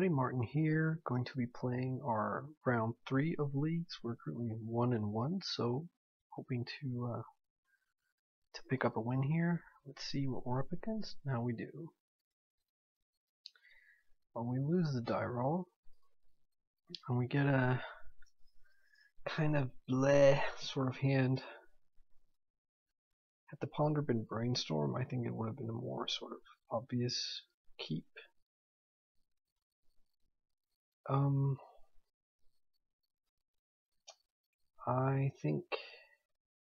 everybody, Martin here, going to be playing our round 3 of leagues. We're currently 1-1, so hoping to pick up a win here. Let's see what we're up against. Now we do. Well, we lose the die roll, and we get a kind of bleh sort of hand. Had the ponder been brainstorm, I think it would have been a more sort of obvious keep. I think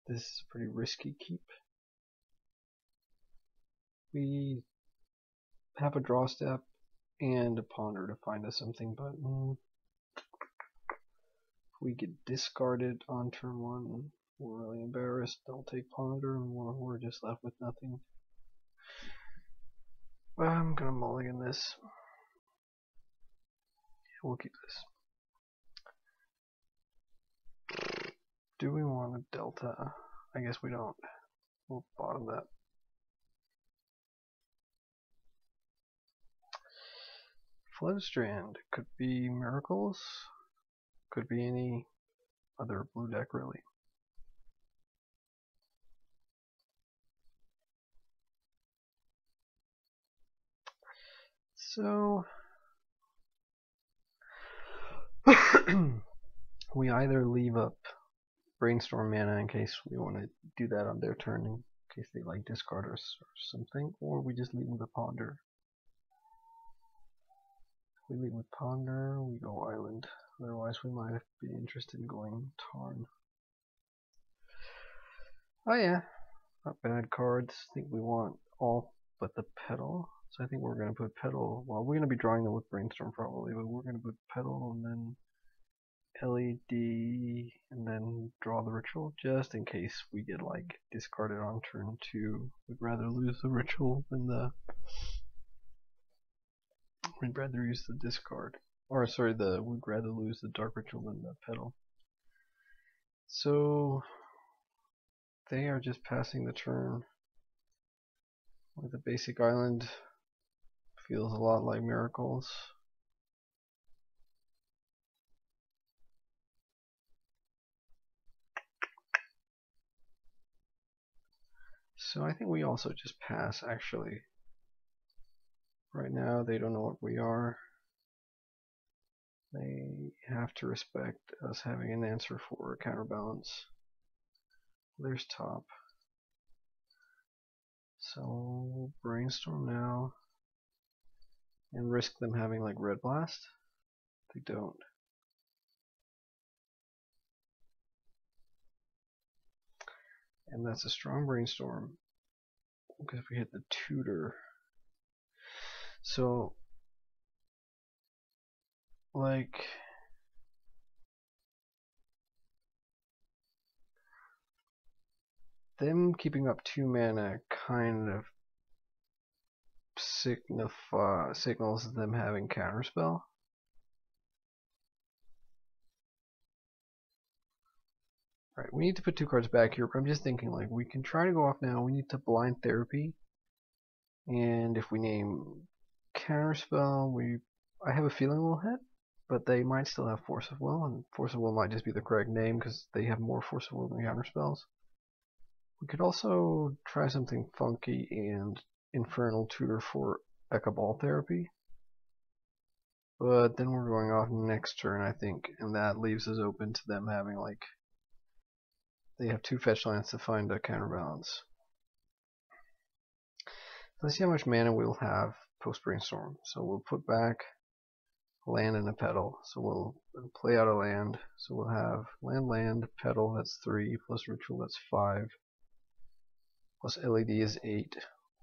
this is a pretty risky keep. We have a draw step and a ponder to find us something, but if we get discarded on turn 1, we're really embarrassed. They'll take ponder and we're just left with nothing. Well, I'm gonna mulligan this. We'll keep this. Do we want a delta? I guess we don't. We'll bottom that. Floodstrand could be Miracles, could be any other blue deck really. So we either leave up Brainstorm mana in case we want to do that on their turn in case they like discard us or something, or we just leave with a ponder. If we leave with ponder, we go island. Otherwise we might be interested in going Tarn. Oh yeah, not bad cards. I think we want all but the Petal. So I think we're going to put Petal, well, we're going to be drawing them with Brainstorm probably, but we're going to put Petal and then LED and then draw the ritual just in case we get like discarded on turn 2. We'd rather lose the ritual than we'd rather use the discard. Or sorry, we'd rather lose the dark ritual than the Petal. So they are just passing the turn with a basic island. Feels a lot like Miracles. So I think we also just pass actually. Right now they don't know what we are. They have to respect us having an answer for a counterbalance. There's top. So we'll brainstorm now and risk them having like red blast. They don't. And that's a strong brainstorm because we hit the tutor. So like them keeping up 2 mana kind of signals them having counterspell. Right, we need to put 2 cards back here, but I'm just thinking like we can try to go off now. We need to blind therapy, and if we name counterspell, I have a feeling we'll hit, but they might still have force of will, and force of will might just be the correct name because they have more force of will than counterspells. We could also try something funky and infernal tutor for Echo Ball therapy, but then we're going off next turn I think, and that leaves us open to them having like they have 2 fetch lands to find a counterbalance. Let's see how much mana we'll have post brainstorm. So we'll put back land and a Petal. So we'll play out a land. So we'll have land, Petal, that's 3, plus ritual, that's 5, plus LED is 8,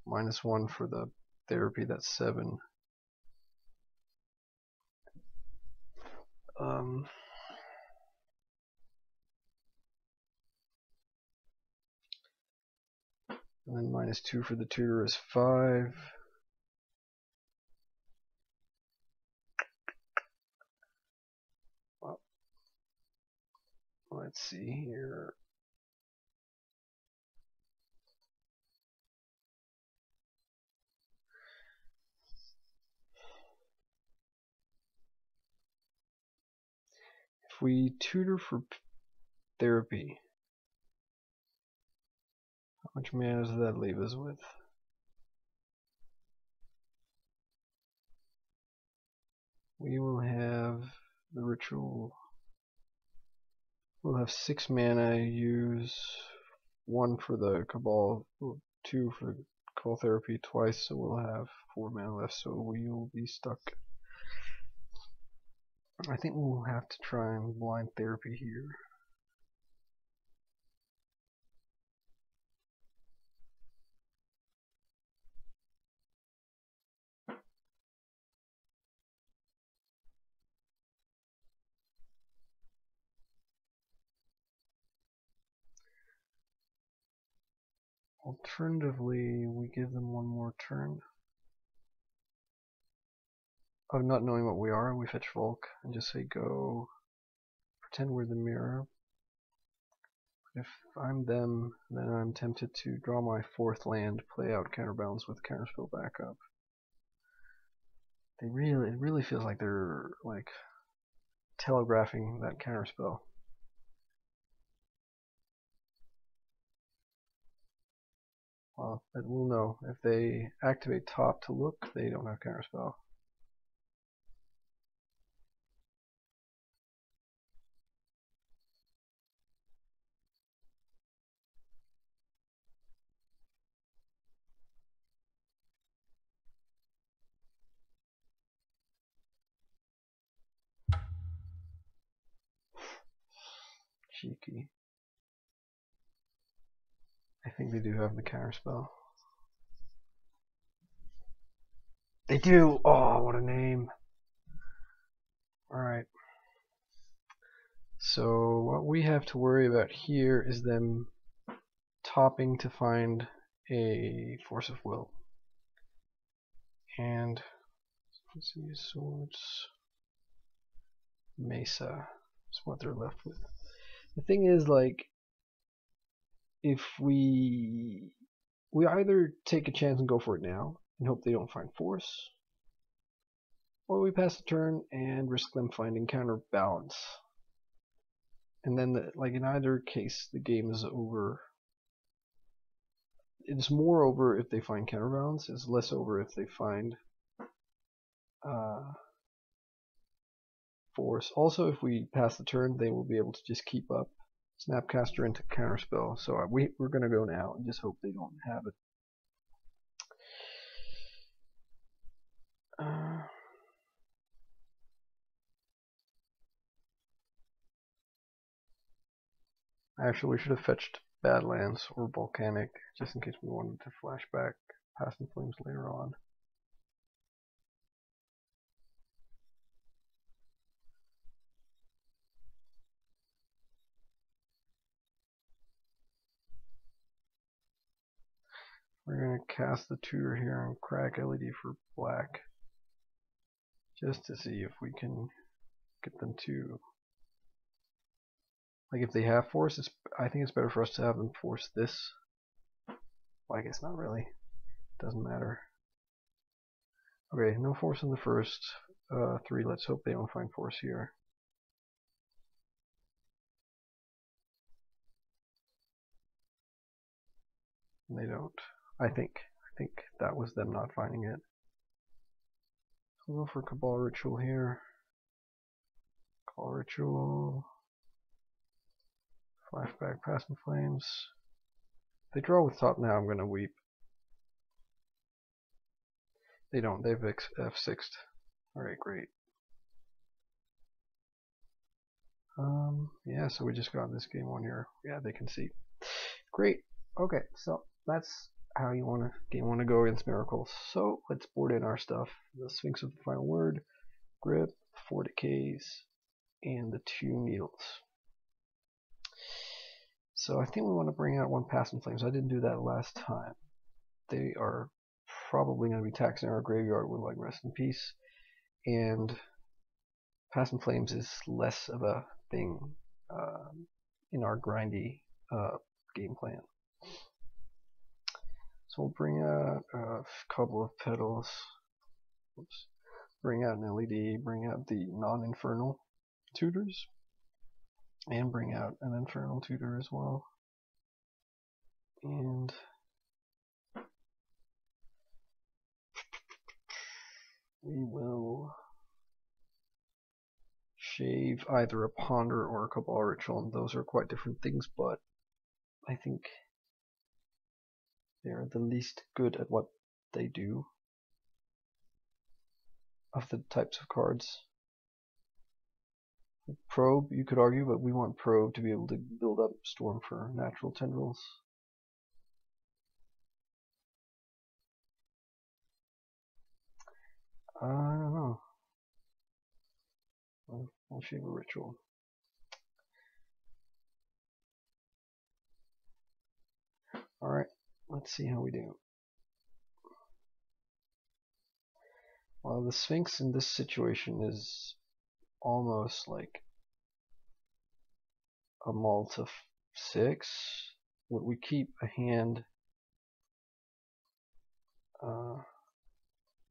-1 for the therapy, that's 7. And then -2 for the tutor is 5. Well, let's see here. we tutor for therapy, how much mana does that leave us with? We will have the ritual. We'll have 6 mana. Use 1 for the Cabal, 2 for the Cabal Therapy twice, so we'll have 4 mana left. So we will be stuck. I think we'll have to try and blind therapy here. Alternatively, we give them 1 more turn of not knowing what we are. We fetch Volk and just say go, pretend we're the mirror. If I'm them, then I'm tempted to draw my 4th land, play out Counterbalance with Counterspell backup. It really feels like they're like telegraphing that Counterspell. Well, but we'll know. If they activate top to look, they don't have Counterspell. Cheeky. I think they do have the Counterspell. They do! Oh, what a name. Alright. So what we have to worry about here is them topping to find a Force of Will. And let's see, swords, Mesa is what they're left with. The thing is, like, if we either take a chance and go for it now and hope they don't find Force, or we pass the turn and risk them finding Counterbalance. And then, like, in either case, the game is over. It's more over if they find Counterbalance. It's less over if they find Force. Also, if we pass the turn, they will be able to just keep up Snapcaster into Counterspell. So we're going to go now and just hope they don't have it. Actually, we should have fetched Badlands or Volcanic, just in case we wanted to flash back Past in Flames later on. We're going to cast the tutor here and crack LED for black, just to see if we can get them to, like, if they have Force, I think it's better for us to have them force this. Well, I guess not really. Doesn't matter. Okay, no Force in the first 3. Let's hope they don't find Force here. And they don't. I think that was them not finding it. So we'll go for Cabal Ritual here. Cabal Ritual. Flashback Past in Flames. If they draw with top now, I'm gonna weep. They don't. They've F6'd. Alright, great. Yeah, so we just got this game on here. Yeah, they can see. Great. Okay, so that's how you want to go against Miracles. So let's board in our stuff. The Sphinx with the Final Word, Grip, 4 Decays, and the 2 Needles. So I think we want to bring out 1 Past in Flames. I didn't do that last time. They are probably going to be taxing our graveyard with, like, Rest in Peace. And Past in Flames is less of a thing in our grindy game plan. So we'll bring out a couple of petals. Oops. Bring out an LED. Bring out the non-infernal tutors. and bring out an Infernal Tutor as well. And we will shave either a Ponder or a Cabal Ritual, and those are quite different things, but I think they're the least good at what they do of the types of cards. Probe, you could argue, but we want Probe to be able to build up Storm for natural tendrils. I don't know. We'll shave a Ritual. Alright, let's see how we do. Well, the Sphinx in this situation is almost like a mult of 6. Would we keep a hand?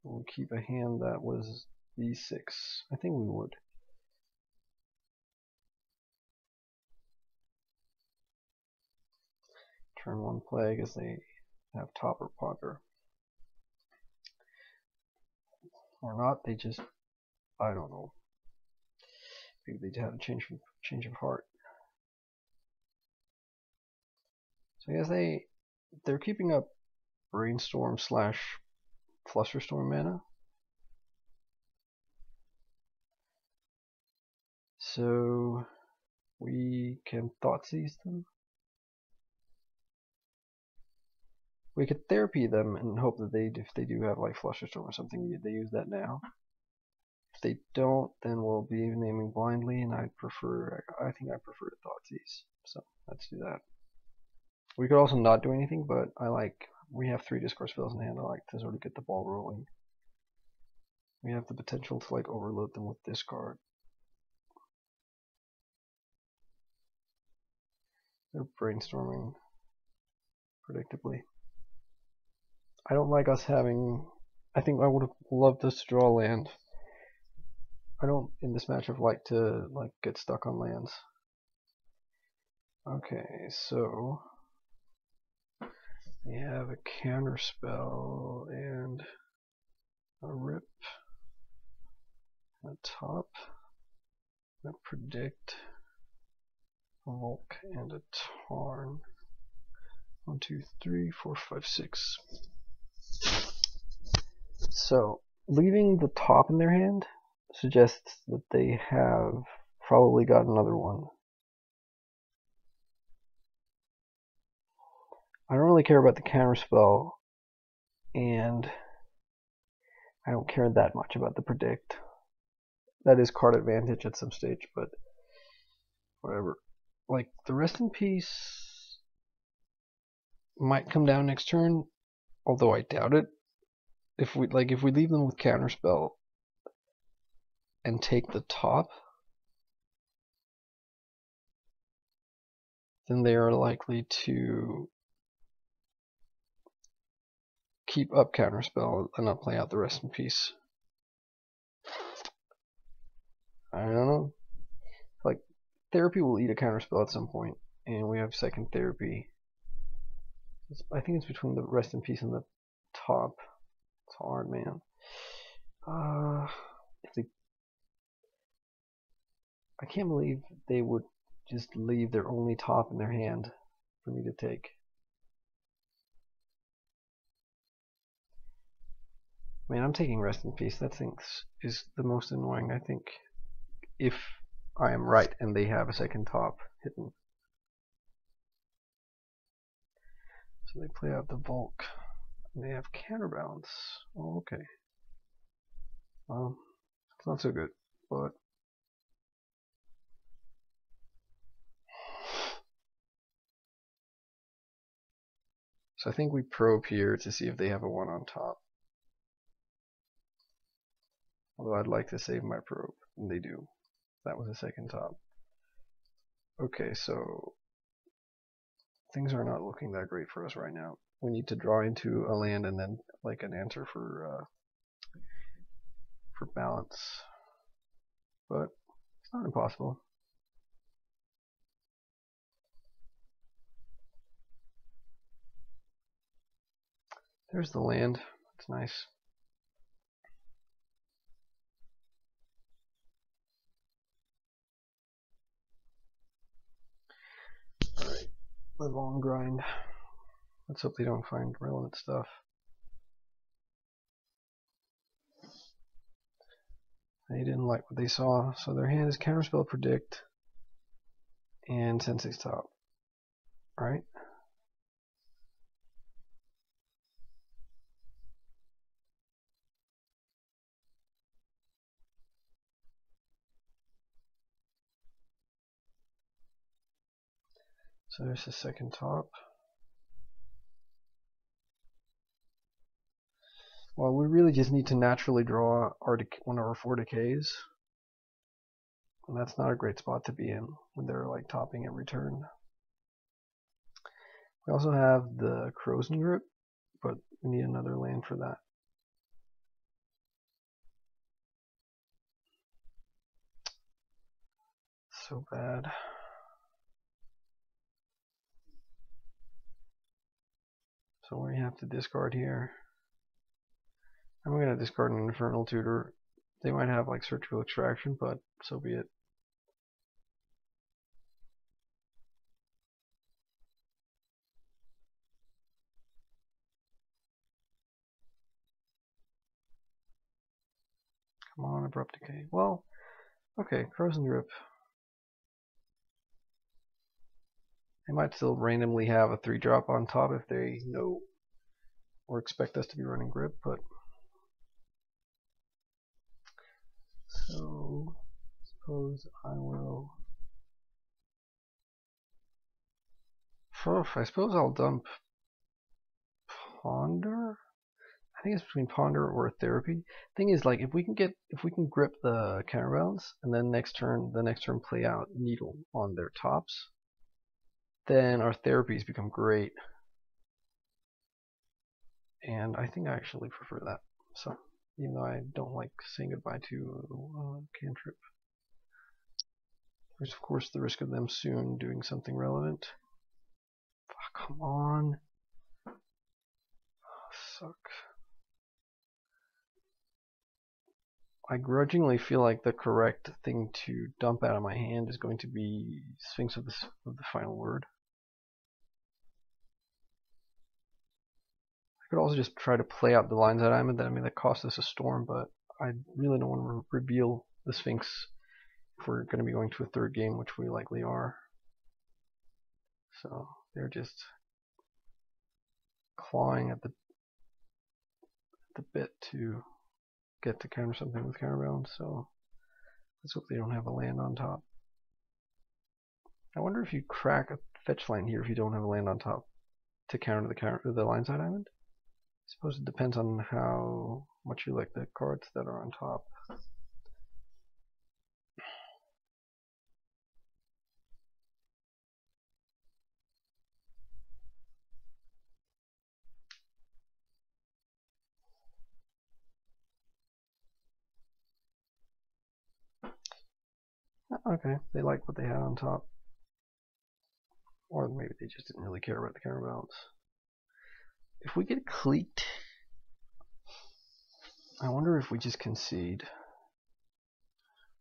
We'll keep a hand that was D6. I think we would. Turn 1 Plague as they have top or Ponder. Or not, they just, I don't know. Maybe they had a change of heart. So I guess they're keeping up Brainstorm / Flusterstorm mana. So we can Thoughtseize them. We could Therapy them and hope that if they do have like Flusterstorm or something, they use that now. If they don't, then we'll be naming blindly, and I think I prefer to Thoughtseize. So let's do that. We could also not do anything, but we have 3 discard spells in hand. I like to sort of get the ball rolling. We have the potential to like overload them with discard. They're brainstorming predictably. I don't like us having. I think I would have loved us to draw land. I don't in this matchup like to get stuck on lands. Okay, so we have a counter spell and a rip, a top, a predict, a Volk, and a Tarn. 1, 2, 3, 4, 5, 6. So leaving the top in their hand suggests that they have probably got another one. I don't really care about the counterspell, and I don't care that much about the predict. That is card advantage at some stage, but whatever. Like the Rest in Peace might come down next turn, although I doubt it. If we leave them with counterspell and take the top, then they are likely to keep up counterspell and not play out the Rest in Peace. I don't know. Like Therapy will eat a counterspell at some point, and we have second Therapy. I think it's between the Rest in Peace and the top. It's hard, man. I can't believe they would just leave their only top in their hand for me to take. Man, I'm taking Rest in Peace. That thing is the most annoying, I think, if I am right and they have a second top hidden. So they play out the Volk. And they have Counterbalance. Oh, okay. Well, it's not so good, but so I think we probe here to see if they have a 1 on top. Although I'd like to save my probe, and they do. That was a second top. Okay, so things are not looking that great for us right now. We need to draw into a land and then like an answer for balance, but it's not impossible. There's the land. It's nice. Alright, live on grind. Let's hope they don't find relevant stuff. They didn't like what they saw, so their hand is counterspell, predict, and Sensei's top. Right? So there's the second top. Well, we really just need to naturally draw one of our 4 decays. And that's not a great spot to be in when they're like topping every turn. We also have the Crow's Grip, but we need another land for that. So bad. So we have to discard here. I'm going to discard an Infernal Tutor. They might have like Surgical Extraction, but so be it. Come on, Abrupt Decay. Well, okay, Crow's Grip. They might still randomly have a 3-drop on top if they know or expect us to be running Grip, but so suppose I will. I suppose I'll dump Ponder. I think it's between Ponder or Therapy. Thing is, like, if we can grip the counterbalance and then the next turn play out Needle on their tops, then our therapies become great. And I think I actually prefer that. So, even though I don't like saying goodbye to cantrip. There's of course the risk of them soon doing something relevant. Oh, come on. Oh, suck. I grudgingly feel like the correct thing to dump out of my hand is going to be Sphinx of the Final Word. I could also just try to play out the lines that I'm in. I mean, that cost us a storm, but I really don't want to reveal the Sphinx if we're going to be going to a 3rd game, which we likely are. So they're just clawing at the bit to get to counter something with counterbalance. So let's hope they don't have a land on top. I wonder if you crack a fetch line here if you don't have a land on top to counter the line side island. I suppose it depends on how much you like the cards that are on top. Okay, they like what they had on top. Or maybe they just didn't really care about the counterbalance. If we get cliqued, I wonder if we just concede.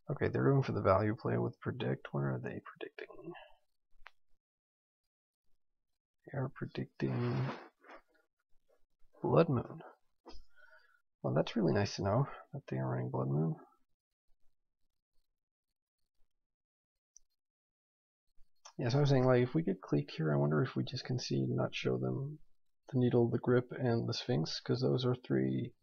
Okay, they're going for the value play with predict. What are they predicting? They are predicting Blood Moon. Well, that's really nice to know that they are running Blood Moon. Yeah, so I was saying, like, if we get cliqued here, I wonder if we just concede, not show them the Needle, the Grip, and the Sphinx, because those are 3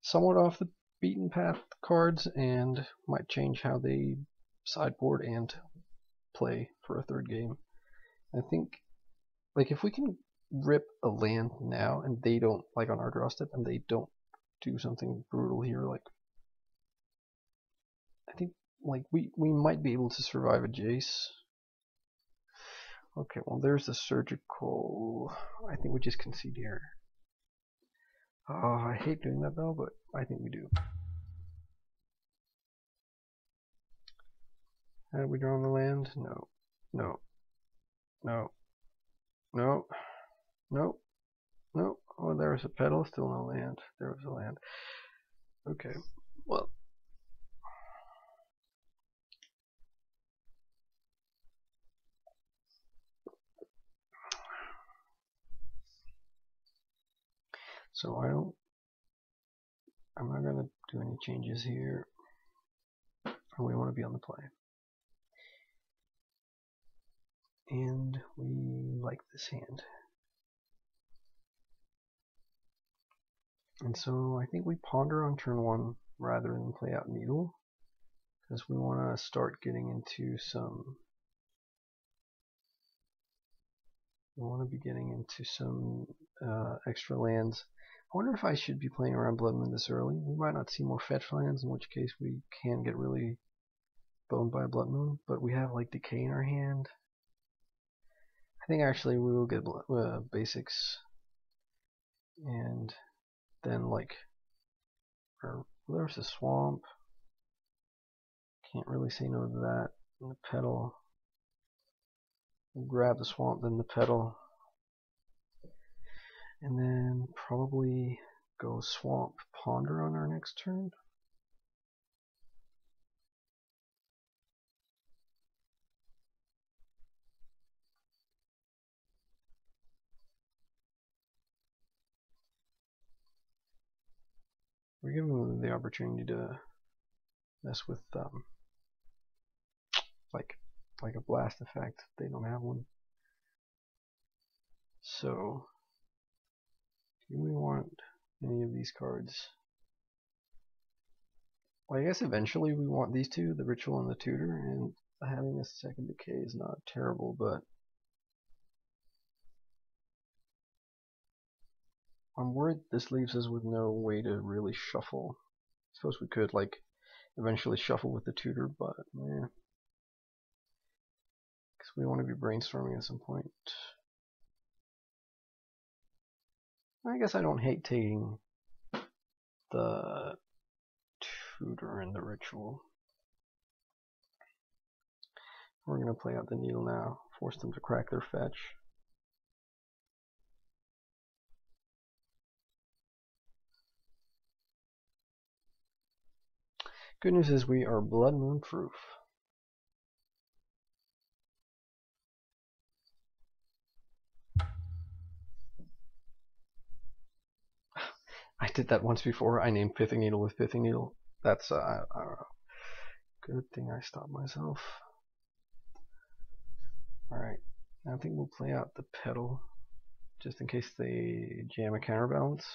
somewhat off the beaten path cards and might change how they sideboard and play for a 3rd game. I think, like, if we can rip a land now and they don't, like on our draw step, and they don't do something brutal here, like, I think, like, we might be able to survive a Jace. Okay, well, there's the surgical. I think we just concede here. Oh, I hate doing that though, but I think we do. Have we drawn the land? No. No. No. No. No. No, oh, there's a pedal, still no land. There was a land. Okay, well. So I'm not gonna do any changes here. We want to be on the play. And we like this hand. And so I think we ponder on turn one rather than play out needle, because we want to start getting into some. We want to be getting into some extra lands. I wonder if I should be playing around Blood Moon this early. We might not see more fetch lands, in which case we can get really boned by a Blood Moon. But we have like Decay in our hand. I think actually we will get basics, and then like, there's a swamp. Can't really say no to that. And the pedal. We'll grab the swamp, then the pedal. And then probably go swamp ponder on our next turn. We're giving them the opportunity to mess with like a blast effect. They don't have one. So do we want any of these cards? Well, I guess eventually we want these two, the Ritual and the Tutor, and having a second Decay is not terrible, but I'm worried this leaves us with no way to really shuffle. I suppose we could like eventually shuffle with the Tutor, but yeah, because we want to be brainstorming at some point. I guess I don't hate taking the Tutor and the Ritual. We're going to play out the Needle now, force them to crack their fetch. Good news is we are Blood Moon proof. I did that once before. I named Pithing Needle with Pithing Needle. That's, I don't know. Good thing I stopped myself. Alright, I think we'll play out the pedal, just in case they jam a counterbalance.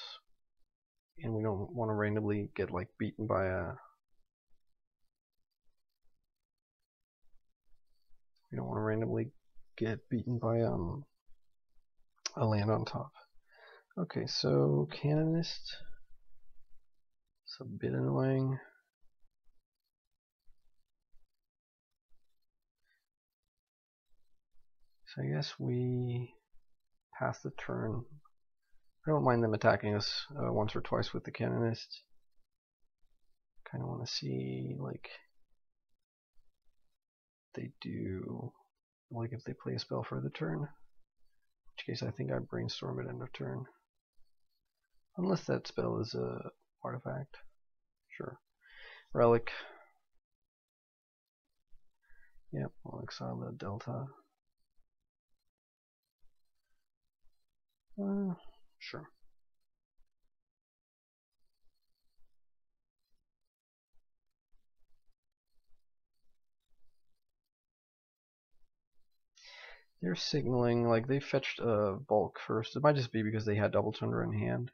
And we don't want to randomly get like beaten by a... We don't want to randomly get beaten by a land on top. Okay, so Canonist. It's a bit annoying. So I guess we pass the turn. I don't mind them attacking us once or twice with the Canonist. Kind of want to see like they do, like if they play a spell for the turn. In which case I think I brainstorm at end of turn. Unless that spell is a artifact. Sure. Relic. Yep, we'll exile the Delta. Sure. They're signaling, like they fetched a bulk first. It might just be because they had Double Tundra in hand.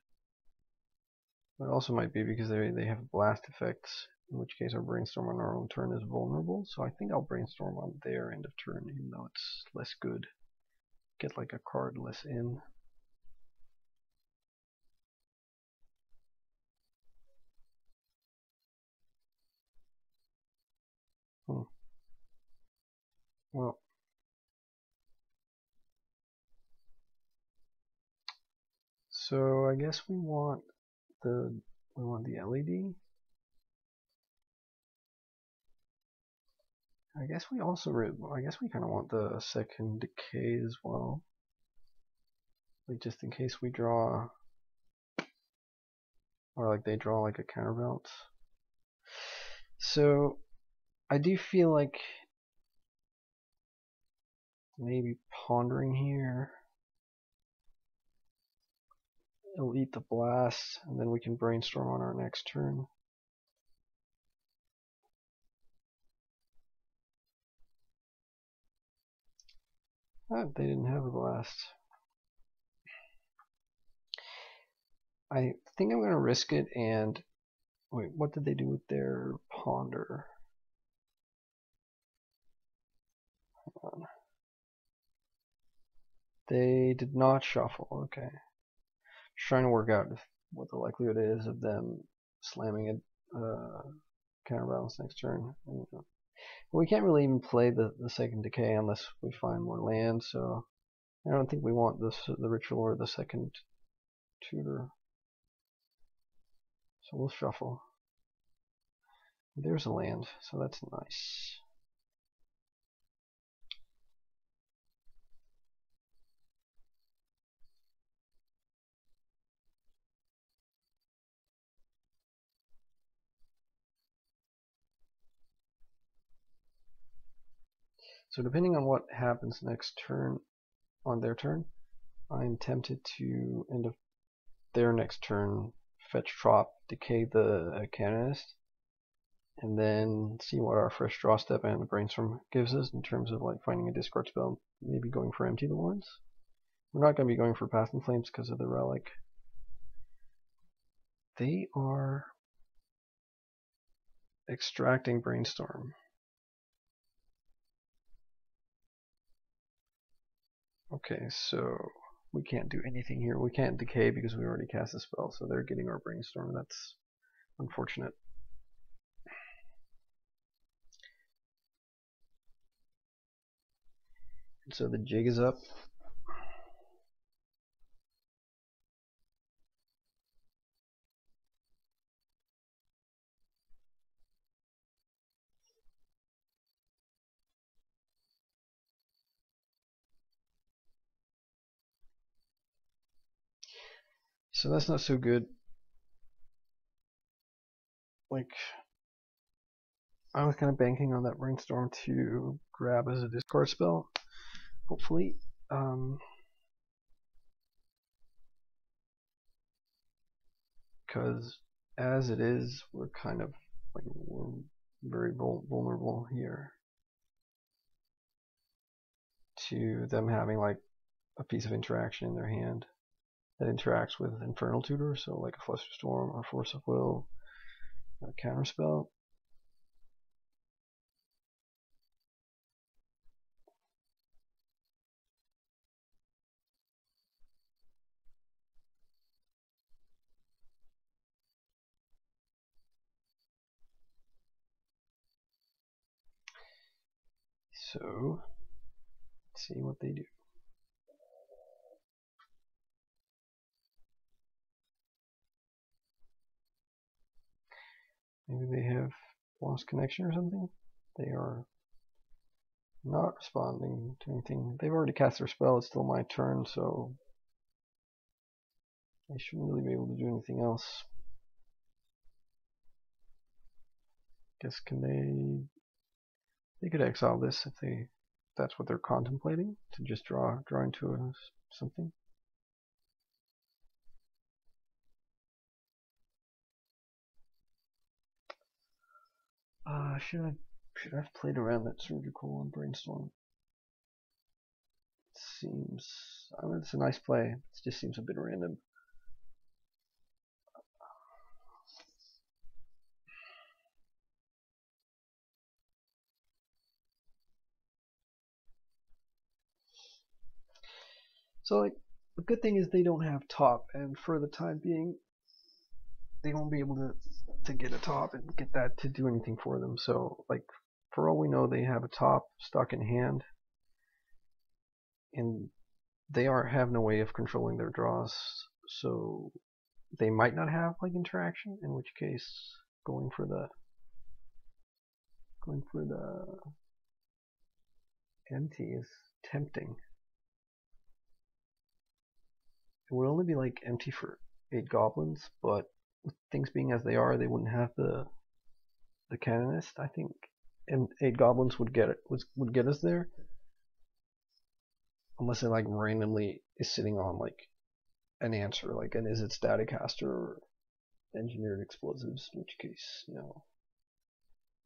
But it also might be because they have blast effects, in which case our brainstorm on our own turn is vulnerable. So I think I'll brainstorm on their end of turn, even though it's less good. Get like a card less in. Well, so I guess we want the LED. I guess we also I guess we kind of want the second Decay as well. like just in case we draw, or like they draw like a counterbalance. So I do feel like maybe pondering here. It'll eat the blast, and then we can brainstorm on our next turn. Oh, they didn't have a blast. I think I'm going to risk it and... Wait, what did they do with their ponder? Hold on. They did not shuffle, okay. Just trying to work out what the likelihood is of them slamming a counterbalance next turn. We can't really even play the second decay unless we find more land, so I don't think we want the ritual or the second tutor. So we'll shuffle. There's a land, so that's nice. So depending on what happens next turn, on their turn, I'm tempted to end of their next turn fetch drop, decay the canonist, and then see what our fresh draw step and the brainstorm gives us in terms of like finding a discard spell, maybe going for Empty the Warrens. We're not going to be going for Past in Flames because of the relic. They are extracting brainstorm. Okay, so we can't do anything here. We can't decay because we already cast a spell, so they're getting our brainstorm. That's unfortunate. And so the jig is up. So that's not so good. Like, I was kind of banking on that brainstorm to grab as a discard spell, hopefully. Because as it is, we're kind of like we're very vulnerable here to them having like a piece of interaction in their hand that interacts with Infernal Tutor, so like a Flusterstorm or Force of Will, a counterspell. So let's see what they do. Maybe they have lost connection or something. They are not responding to anything. They've already cast their spell. It's still my turn, so I shouldn't really be able to do anything else. Guess they could exile this if that's what they're contemplating, to just draw into something. Should I have played around that surgical and brainstorm? It seems, I mean, it's a nice play. It just seems a bit random. So like the good thing is they don't have top, and for the time being, they won't be able to get a top and get that to do anything for them. So like for all we know, they have a top stuck in hand, and they have no way of controlling their draws. So they might not have like interaction, in which case going for the empty is tempting. it would only be like empty for 8 goblins, but with things being as they are, they wouldn't have the canonist. I think, and 8 goblins would get us there, unless it like randomly is sitting on like an answer, like an is it Staticaster or engineered explosives, in which case,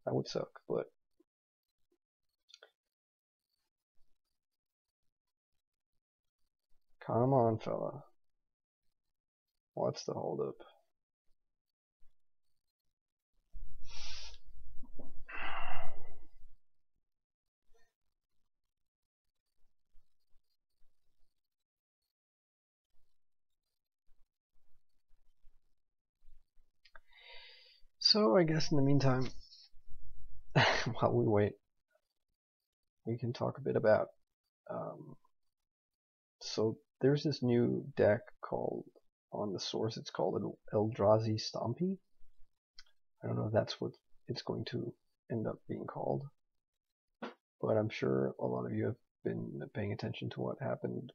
that would suck. But come on, fella, what's the holdup? So I guess in the meantime, while we wait, we can talk a bit about. So there's this new deck called, on the source, it's called an Eldrazi Stompy. I don't know if that's what it's going to end up being called, but I'm sure a lot of you have been paying attention to what happened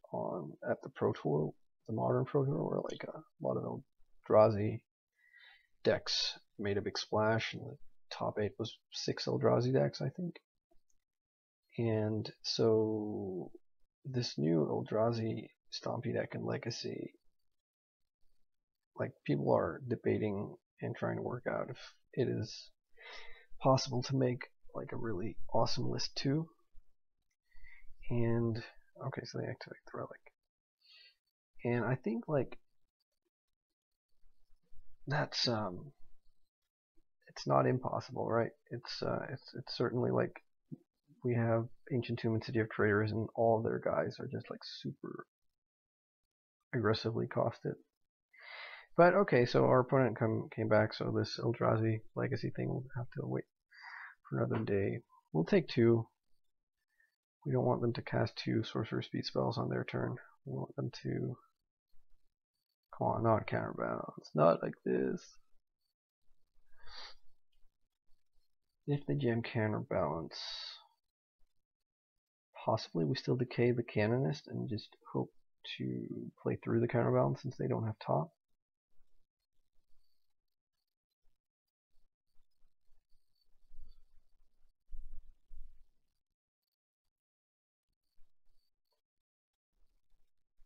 at the Pro Tour, the modern Pro Tour, where like a lot of Eldrazi decks made a big splash, and the top 8 was 6 Eldrazi decks, I think. And so this new Eldrazi Stompy deck in Legacy, like, people are debating and trying to work out if it is possible to make like a really awesome list too. And okay, so they activate the relic, and I think like that's it's not impossible, right? It's certainly like we have Ancient Tomb and City of Traders, and all of their guys are just like super aggressively costed. But okay, so our opponent came back, so this Eldrazi Legacy thing will have to wait for another day. We'll take 2. We don't want them to cast 2 sorcerer speed spells on their turn. We want them to, come on, not counterbalance, not like this. If they jam counterbalance, possibly we still decay the canonist and just hope to play through the counterbalance since they don't have top.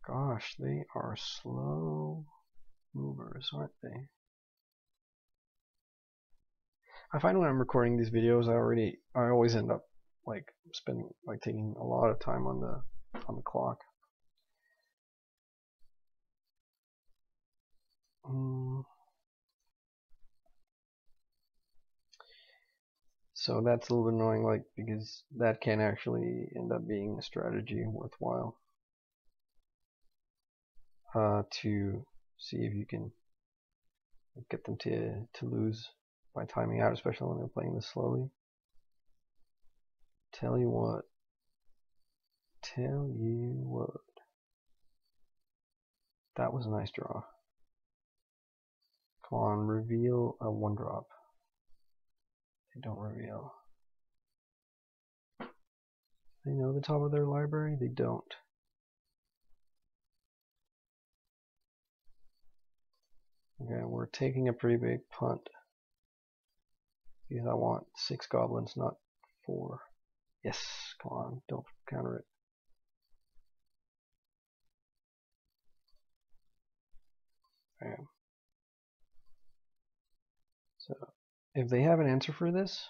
Gosh, they are slow movers, aren't they? I find when I'm recording these videos, I always end up like taking a lot of time on the clock. So that's a little bit annoying, like, because that can actually end up being a strategy worthwhile to see if you can get them to lose by timing out, especially when they're playing this slowly. Tell you what. That was a nice draw. Come on, reveal a 1-drop. They don't reveal. They know the top of their library? They don't. Okay, we're taking a pretty big punt, because I want 6 goblins, not 4. Yes, come on, don't counter it. Okay. So if they have an answer for this,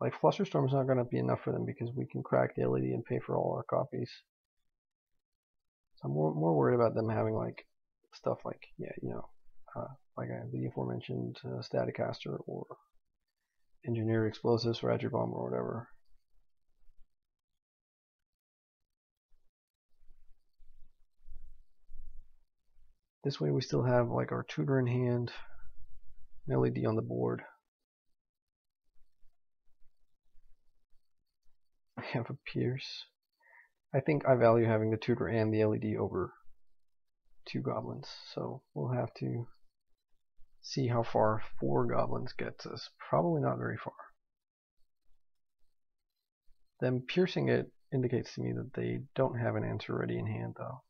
like, Flusterstorm is not going to be enough for them because we can crack the LED and pay for all our copies. So I'm more worried about them having like stuff like, like the aforementioned Staticaster or Engineered Explosives, Ratchet Bomb, or whatever. This way we still have like our tutor in hand, an LED on the board. I have a Pierce. I think I value having the tutor and the LED over 2 goblins, so we'll have to see how far 4 goblins gets us. Probably not very far. Them piercing it indicates to me that they don't have an answer ready in hand, though.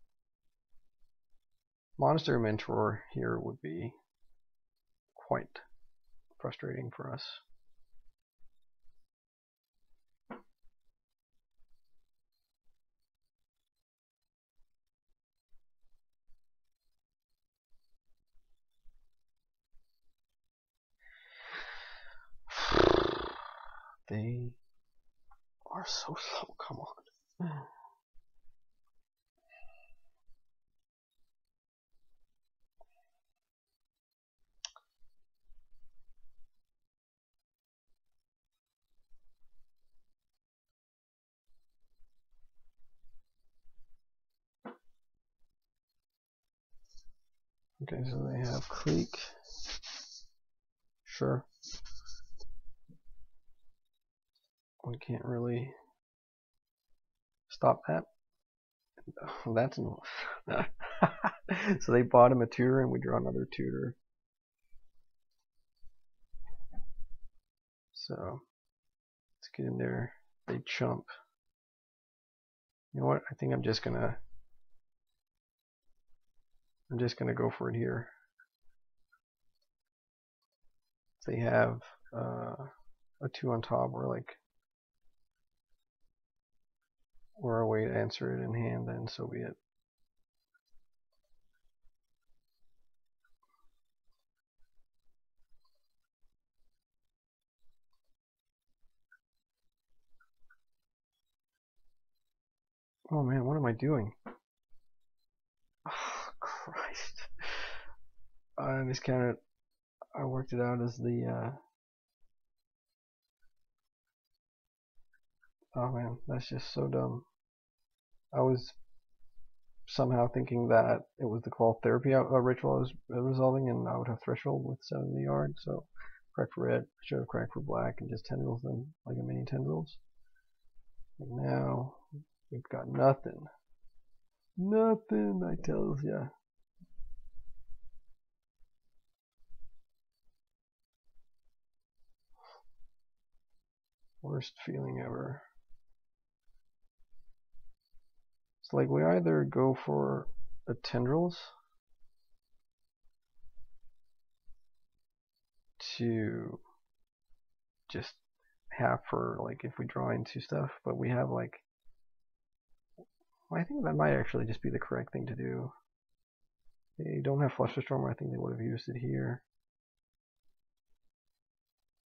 Monastery Mentor here would be quite frustrating for us. They are so slow, come on. Okay, so they have clique. Sure. We can't really stop that. That's enough. So they bought him a tutor and we draw another tutor. So let's get in there. They chump. You know what? I think I'm just gonna go for it here. If they have a 2 on top, we're a way to answer it in hand, then so be it. Oh man, what am I doing? Oh, Christ. I miscounted. I worked it out as the oh man, that's just so dumb. I was somehow thinking that it was the call therapy ritual I was resolving, and I would have threshold with 7 in the yard, so crack for red, I should have cracked for black and just tendrils them like a mini tendrils. And now we've got nothing. Nothing, I tells ya. Worst feeling ever. It's like we either go for the tendrils to just have for like if we draw into stuff, but we have like, I think that might actually just be the correct thing to do. They don't have Flusterstorm, I think they would have used it here.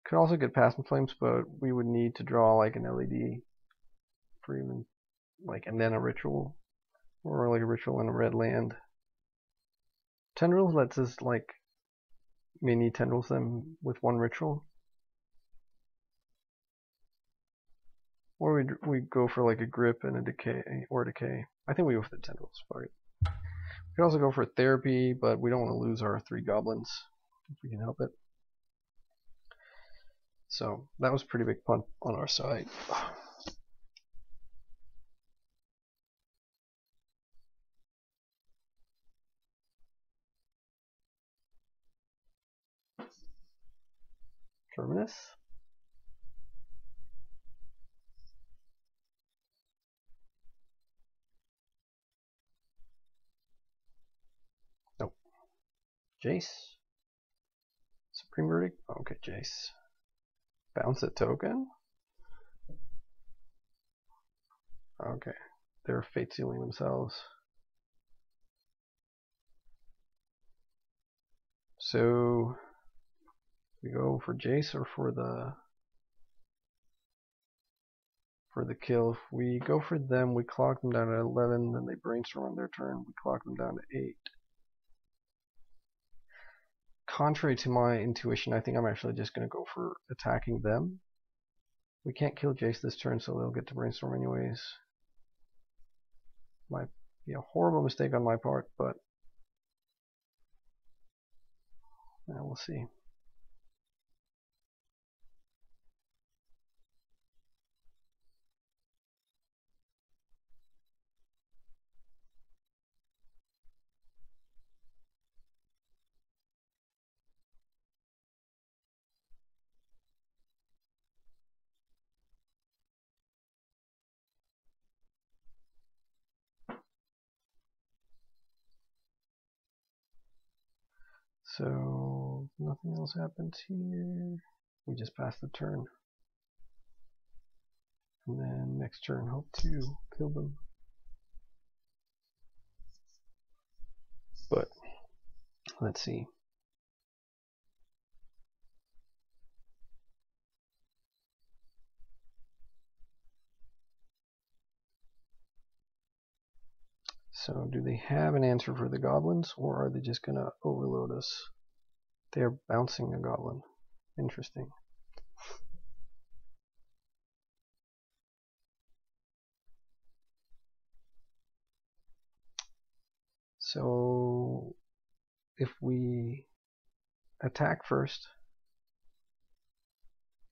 Could also get Past in Flames, but we would need to draw like an LED for even like, and then a ritual, or like a ritual and a red land. Tendrils lets us like mini tendrils them with one ritual, or we go for like a grip and a decay or decay. I think we go for the tendrils. Right. We could also go for therapy, but we don't want to lose our 3 goblins if we can help it. So that was a pretty big punt on our side. Terminus. Nope. Jace. Supreme Verdict. Okay, Jace. Bounce a token. Okay, they're fate sealing themselves. So we go for Jace or for the kill. If we go for them, we clock them down at 11, then they brainstorm on their turn, we clock them down to 8. Contrary to my intuition, I think I'm actually just going to go for attacking them. We can't kill Jace this turn, so they'll get to brainstorm anyways. Might be a horrible mistake on my part, but we'll see. So nothing else happens here. We just pass the turn. And then next turn, hope to kill them. But let's see. So do they have an answer for the goblins, or are they just going to overload us? They're bouncing a goblin. Interesting. So if we attack first,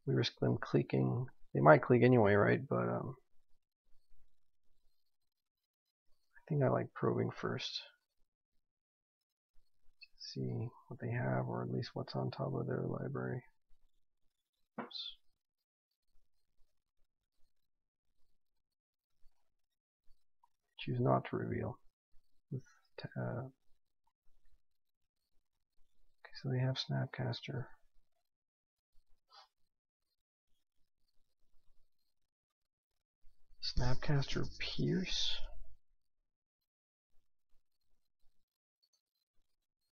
we risk them cliquing. They might click anyway, right? But I think I like probing first. See what they have, or at least what's on top of their library. Oops. Choose not to reveal. With okay, so they have Snapcaster. Snapcaster Pierce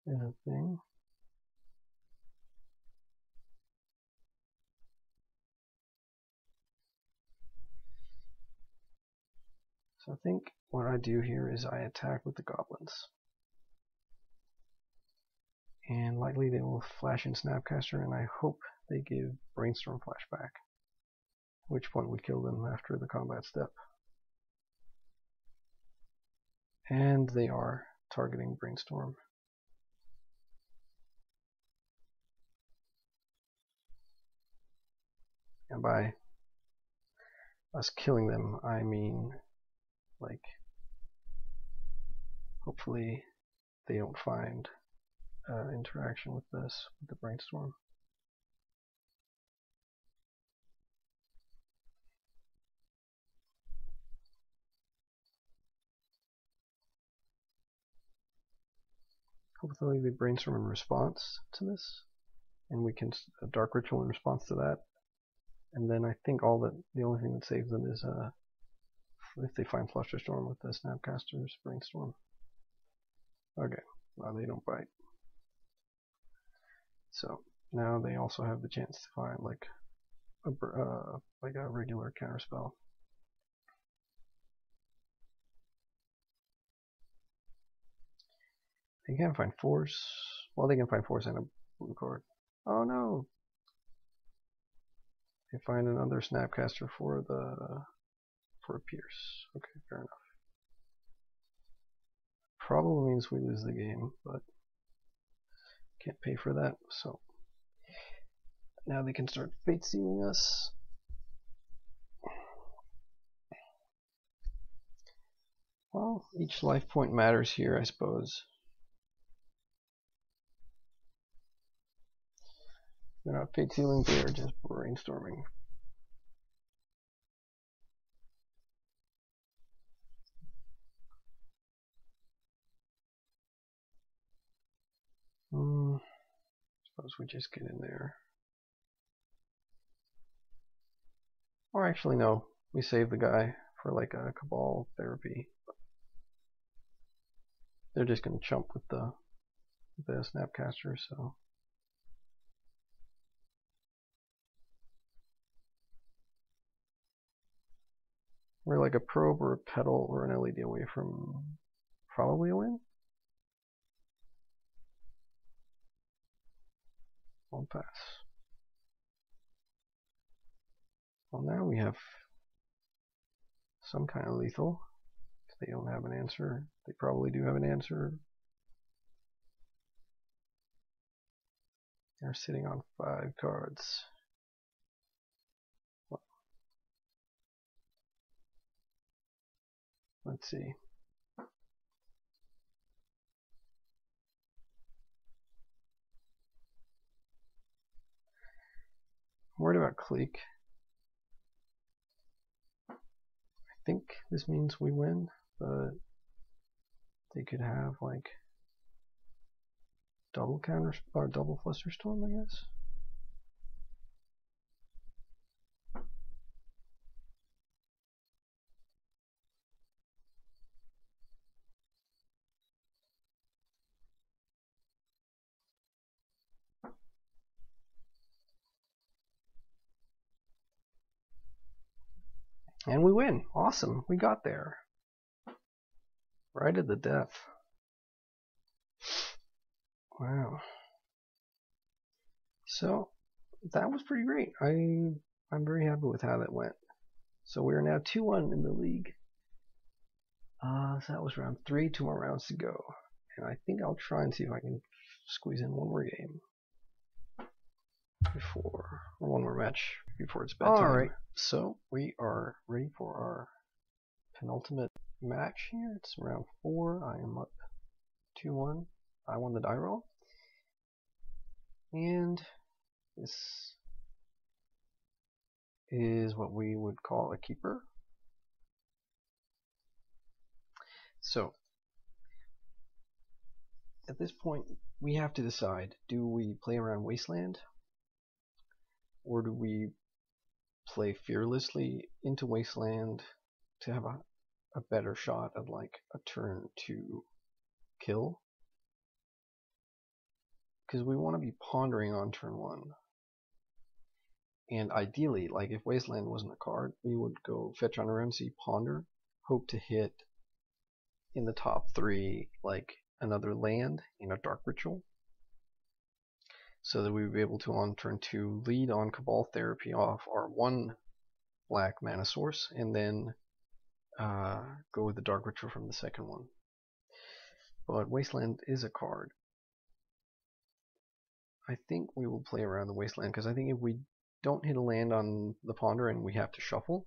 is a thing. So I think what I do here is I attack with the goblins. And likely they will flash in Snapcaster, and I hope they give Brainstorm flashback. At which point we kill them after the combat step. And they are targeting Brainstorm. And by us killing them, I mean, like, hopefully they don't find interaction with this, with the Brainstorm. Hopefully they Brainstorm in response to this, and we can Dark Ritual in response to that. And then I think the only thing that saves them is if they find Flusterstorm with the Snapcaster's Brainstorm. Okay, well, they don't bite. So now they also have the chance to find like a regular counterspell. They can't find Force. Well, they can find Force and a blue card. Oh no! They find another Snapcaster for a Pierce. Okay, fair enough. Probably means we lose the game, but can't pay for that. So now they can start fate sealing us. Well, each life point matters here, I suppose. They're not fate sealing, they are just brainstorming. Suppose we just get in there. Or actually, no. We save the guy for like a Cabal therapy. They're just going to chump with the Snapcaster, so. We're like a probe or a pedal or an LED away from probably a win. Won't pass. Well, now we have some kind of lethal. If they don't have an answer, they probably do have an answer. They're sitting on 5 cards. Well, let's see. I'm worried about Clique. I think this means we win, but they could have like double counter or double flusterstorm, I guess. And we win. Awesome. We got there. Right at the death. Wow. So that was pretty great. I'm very happy with how that went. So we are now 2-1 in the league. So that was round 3, 2 more rounds to go. And I think I'll try and see if I can squeeze in one more game before, or one more match before it's bedtime. Alright, so we are ready for our penultimate match here. It's round 4. I am up 2-1. I won the die roll. And this is what we would call a keeper. So at this point we have to decide, do we play around Wasteland or do we play fearlessly into Wasteland to have a better shot at like a turn to kill? Because we want to be pondering on turn 1. And ideally, like if Wasteland wasn't a card, we would go fetch on our MC, ponder, hope to hit in the top 3 like another land in a Dark Ritual, so that we would be able to on turn 2 lead on Cabal Therapy off our 1 black mana source, and then go with the Dark Ritual from the second one. But Wasteland is a card. I think we will play around the Wasteland, because I think if we don't hit a land on the Ponder and we have to shuffle,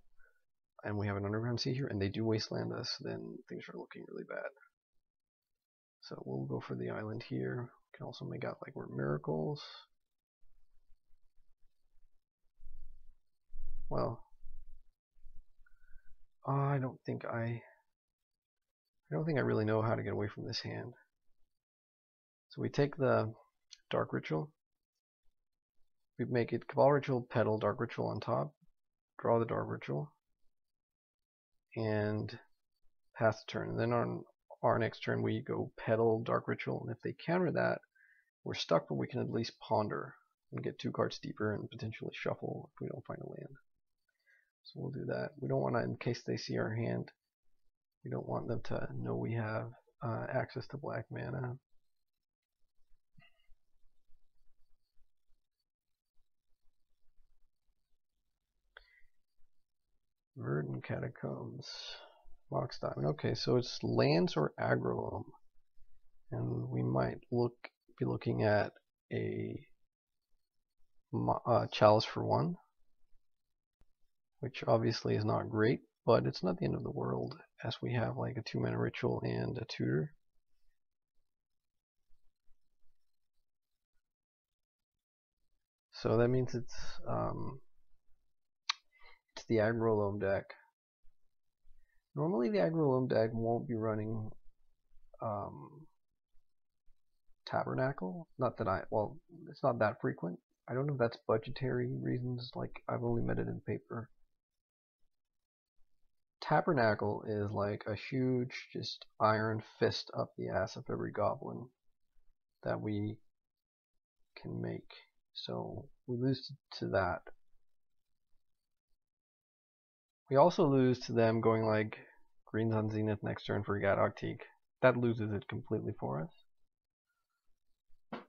and we have an Underground Sea here, and they do Wasteland us, then things are looking really bad. So we'll go for the island here. We can also make out like we're Miracles. Well, I don't think I really know how to get away from this hand. So we take the Dark Ritual. We make it Cabal Ritual, Petal, Dark Ritual on top. Draw the Dark Ritual. And pass the turn. And then on our next turn we go Petal, Dark Ritual. And if they counter that, we're stuck, but we can at least ponder and get 2 cards deeper and potentially shuffle if we don't find a land. So we'll do that. We don't want to, in case they see our hand, we don't want them to know we have access to black mana. Verdant Catacombs. Mox Diamond. Okay, so it's lands or Aggro Loam. And we might be looking at a Chalice for 1, which obviously is not great, but it's not the end of the world, as we have like a 2-mana ritual and a tutor. So that means it's the Aggro Loam deck. Normally the Aggro Loam deck won't be running Tabernacle. Not that well, it's not that frequent. I don't know if that's budgetary reasons, like I've only met it in paper. Tabernacle is like a huge, just iron fist up the ass of every goblin that we can make. So we lose to that. We also lose to them going like Greens on Zenith next turn for Gat Octique. That loses it completely for us.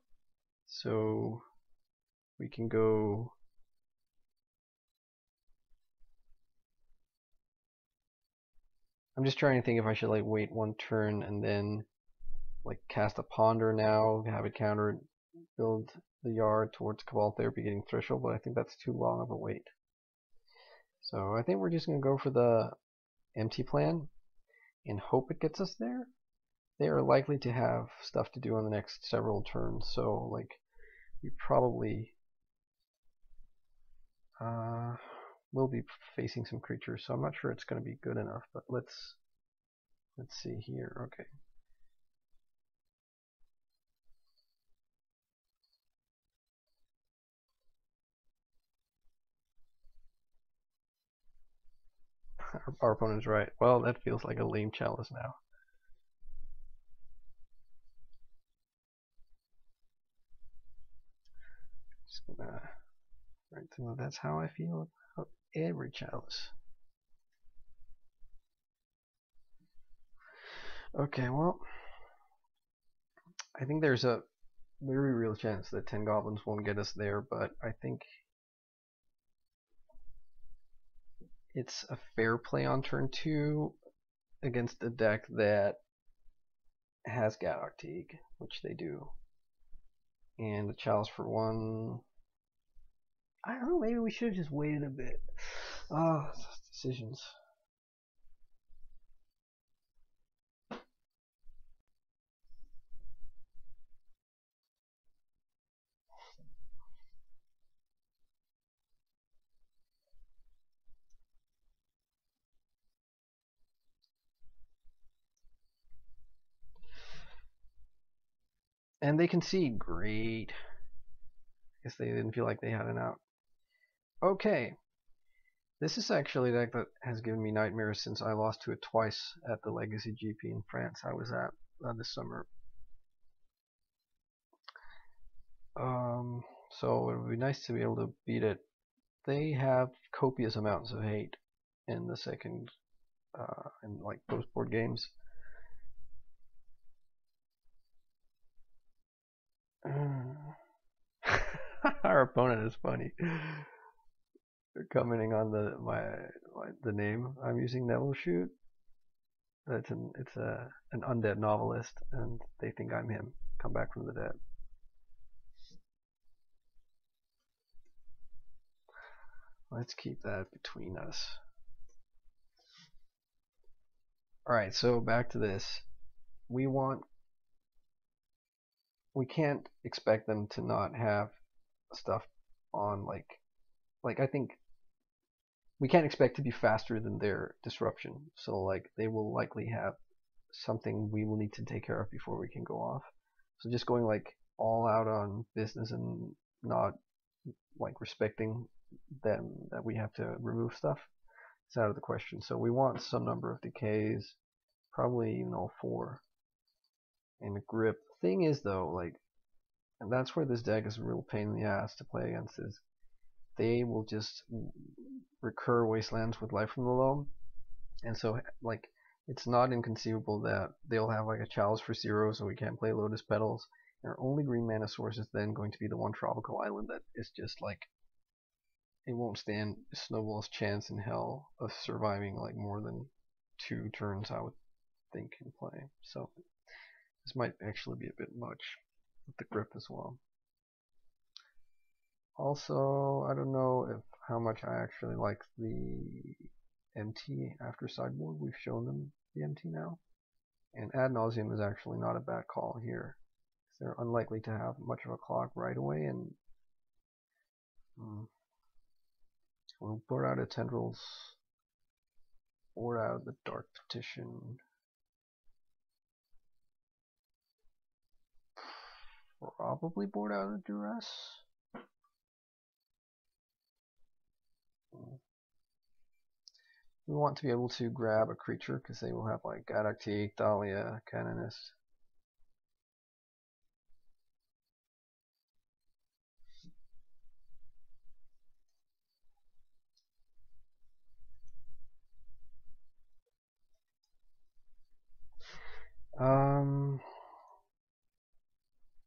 So we can go I'm just trying to think if I should like wait 1 turn and then like cast a Ponder now, have it countered, build the yard towards Cabal Therapy getting Threshold, but I think that's too long of a wait. So I think we're just going to go for the empty plan and hope it gets us there. They are likely to have stuff to do on the next several turns, so like we probably will be facing some creatures, so I'm not sure it's going to be good enough, but let's see here. Okay. Our opponent's right. Well, that feels like a lame chalice now. Just gonna write down that's how I feel about every chalice. Okay, well, I think there's a very real chance that 10 goblins won't get us there, but I think it's a fair play on turn 2 against a deck that has Gadocteeg, which they do. And the chalice for 1. I don't know, maybe we should have just waited a bit. Decisions. And they concede. Great. Guess they didn't feel like they had an out. Okay. This is actually a deck that has given me nightmares since I lost to it twice at the Legacy GP in France I was at this summer. So it would be nice to be able to beat it. They have copious amounts of hate in the second, in like post-board games. Our opponent is funny. They're commenting on the name I'm using, Neville Shoot. It's an undead novelist, and they think I'm him. Come back from the dead. Let's keep that between us. Alright, so back to this. We can't expect them to not have stuff on like I think we can't expect to be faster than their disruption. So like they will likely have something we will need to take care of before we can go off. So just going like all out on business and not like respecting them that we have to remove stuff, it's out of the question. So we want some number of decays, probably even all 4. And a grip. Thing is though, like, and that's where this deck is a real pain in the ass to play against, is they will just recur wastelands with life from the loam. And so like it's not inconceivable that they'll have like a chalice for 0, so we can't play Lotus Petals. And our only green mana source is then going to be the one tropical island that is just like, it won't stand Snowball's chance in hell of surviving like more than 2 turns, I would think, in play. So this might actually be a bit much with the grip as well. Also, I don't know if how much I actually like the MT after sideboard. We've shown them the MT now. And ad nauseum is actually not a bad call here. They're unlikely to have much of a clock right away, and we'll board out of Tendrils, board out of the Dark Petition. Probably board out of Duress. We want to be able to grab a creature because they will have like Gadocteeg, Dahlia, Canonist.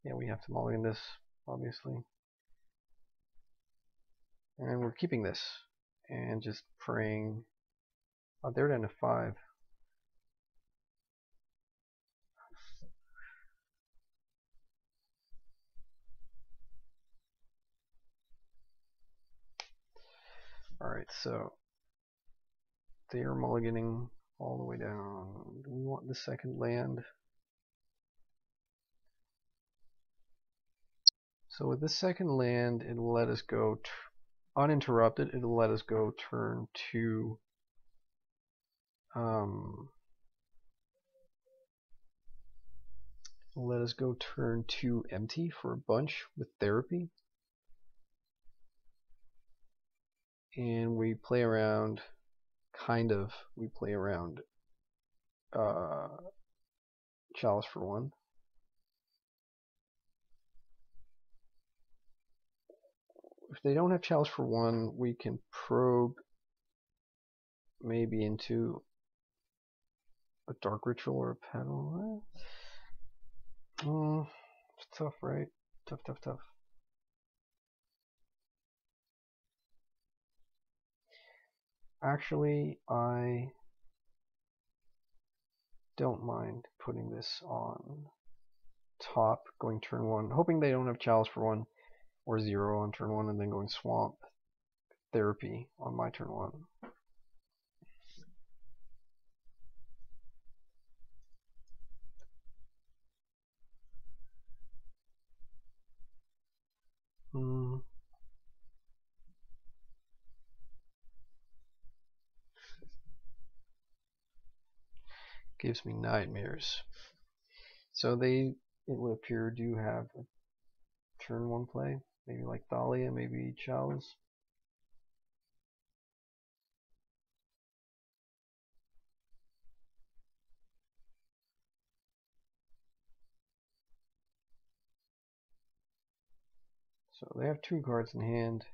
Yeah, we have to mulligan this, obviously. And we're keeping this and just praying. Oh, they're down to 5. Alright, so they are mulliganing all the way down. Do we want the second land? So with this second land, it'll let us go uninterrupted. It'll let us go turn 2. Let us go turn 2 empty for a bunch with therapy. And we play around kind of, we play around Chalice for 1. If they don't have Chalice for 1, we can probe maybe into a Dark Ritual or a Petal. It's tough, right? Tough, tough, tough. Actually, I don't mind putting this on top, going turn 1, hoping they don't have Chalice for 1 or 0 on turn 1, and then going Swamp Therapy on my turn 1. Gives me nightmares. So they, it would appear, do have a turn 1 play. Maybe like Thalia, maybe Chalice. So they have 2 cards in hand.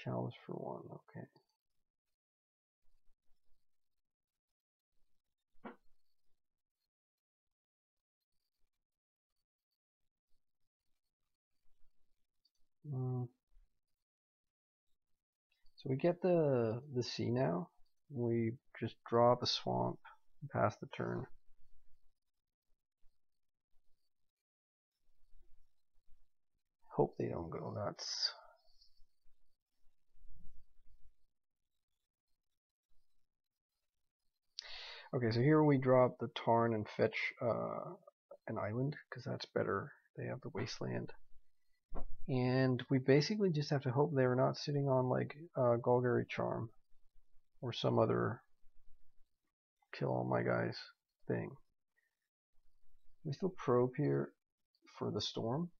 Chalice for 1, okay. So we get the C now. We just draw up a swamp and pass the turn. Hope they don't go nuts. Okay, so here we drop the Tarn and fetch an island, because that's better. They have the Wasteland. And we basically just have to hope they're not sitting on like Golgari Charm or some other kill all my guys thing. We still probe here for the storm.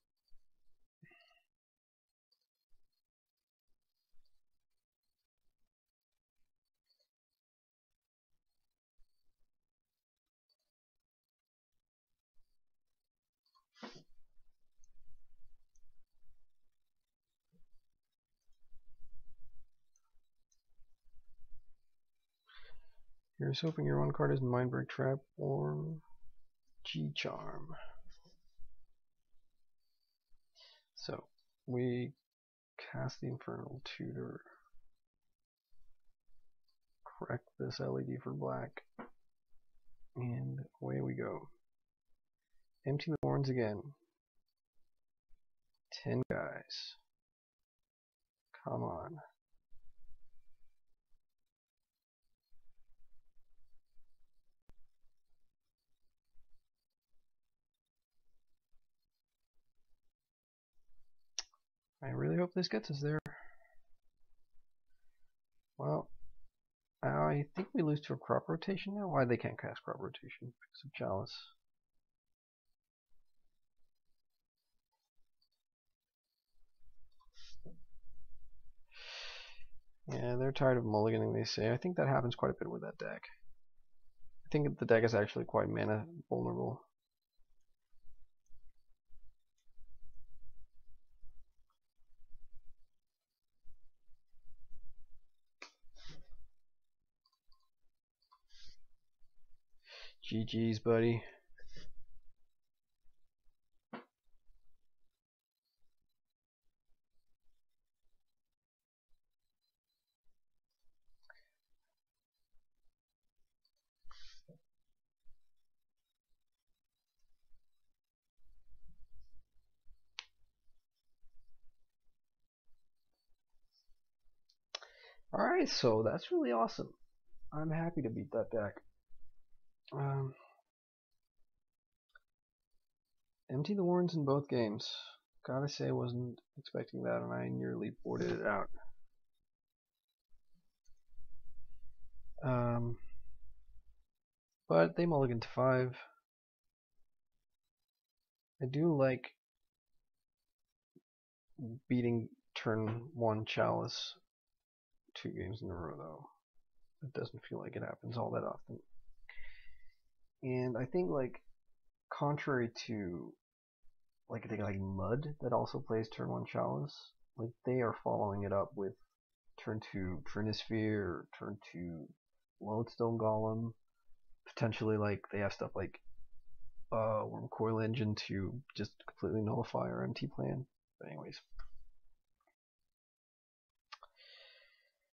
Here's hoping your 1 card is Mindbreak Trap or G-Charm. So we cast the Infernal Tutor, correct this LED for black, and away we go. Empty the horns again. 10 guys. Come on. I really hope this gets us there. Well, I think we lose to a crop rotation now. Why they can't cast crop rotation? Because of Chalice. Yeah, they're tired of mulliganing, they say. I think that happens quite a bit with that deck. I think the deck is actually quite mana vulnerable. GG's, buddy. Alright, so that's really awesome. I'm happy to beat that deck. Empty the warrens in both games. Gotta say, I wasn't expecting that, and I nearly boarded it out. But they mulligan to 5. I do like beating turn 1 Chalice 2 games in a row, though. It doesn't feel like it happens all that often. And I think, like, contrary to like a thing like Mud that also plays turn 1 Chalice, like they are following it up with turn 2 Trinisphere, or turn 2 Lodestone Golem. Potentially, like, they have stuff like Wormcoil Engine to just completely nullify our MT plan. But anyways.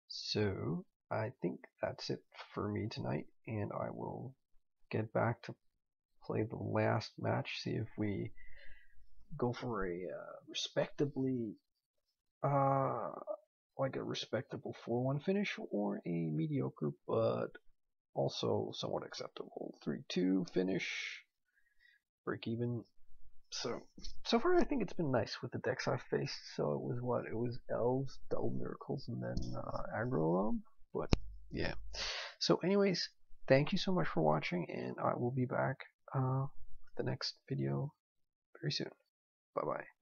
So, I think that's it for me tonight, and I will get back to play the last match, see if we go for a respectably like a respectable 4-1 finish, or a mediocre but also somewhat acceptable 3-2 finish, break even. So far I think it's been nice with the decks I've faced. So it was what? It was Elves, Double Miracles, and then Aggro Loam. But yeah. So anyways, thank you so much for watching, and I will be back with the next video very soon. Bye bye.